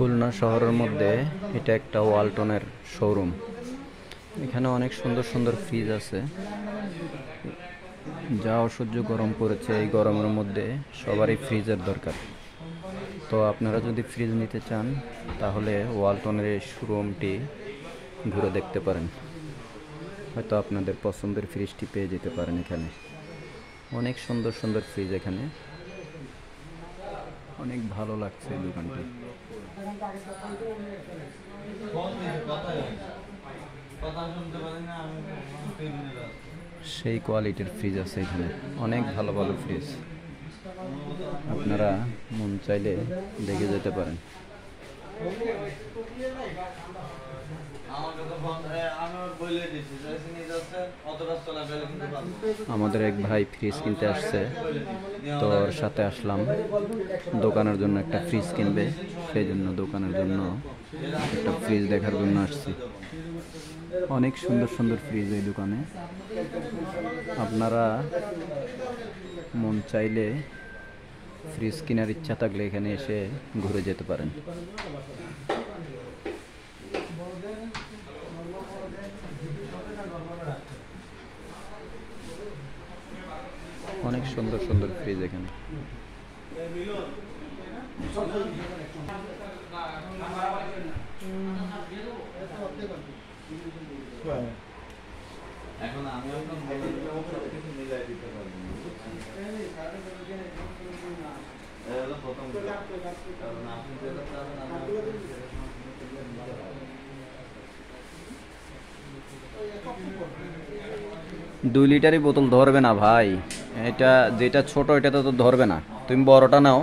খুলনা শহরের মধ্যে এটা একটা ওয়ালটনের শোরুম। এখানে অনেক সুন্দর সুন্দর ফ্রিজ আছে। যা অসহ্য গরম পড়েছে, এই গরমের মধ্যে সবারই ফ্রিজের দরকার। তো আপনারা যদি ফ্রিজ নিতে চান তাহলে ওয়ালটনের এই শোরুমটি ঘুরে দেখতে পারেন। হয়তো আপনাদের পছন্দের ফ্রিজটি পেয়ে যেতে পারেন। এখানে অনেক সুন্দর সুন্দর ফ্রিজ, এখানে অনেক ভালো লাগছে এই দোকানটি। সেই কোয়ালিটির ফ্রিজ আছে এখানে, অনেক ভালো ভালো ফ্রিজ। আপনারা মন চাইলে দেখে যেতে পারেন। আমাদের এক ভাই ফ্রিজ কিনতে আসছে, তো ওর সাথে আসলাম। দোকানের জন্য একটা ফ্রিজ কিনবে, সেই জন্য দোকানের জন্য একটা ফ্রিজ দেখার জন্য আসছি। অনেক সুন্দর সুন্দর ফ্রিজ এই দোকানে। আপনারা মন চাইলে ফ্রিজ কেনার ইচ্ছা থাকলে এখানে এসে ঘুরে যেতে পারেন। অনেক সুন্দর সুন্দর ফ্রিজ এখানে। এখন আমি মিলাই দিতে পারবো। 2 লিটারই বোতল ধরবে না ভাই, এটা যেটা ছোট এটা তো ধরবে না। তুমি বড়টা নাও।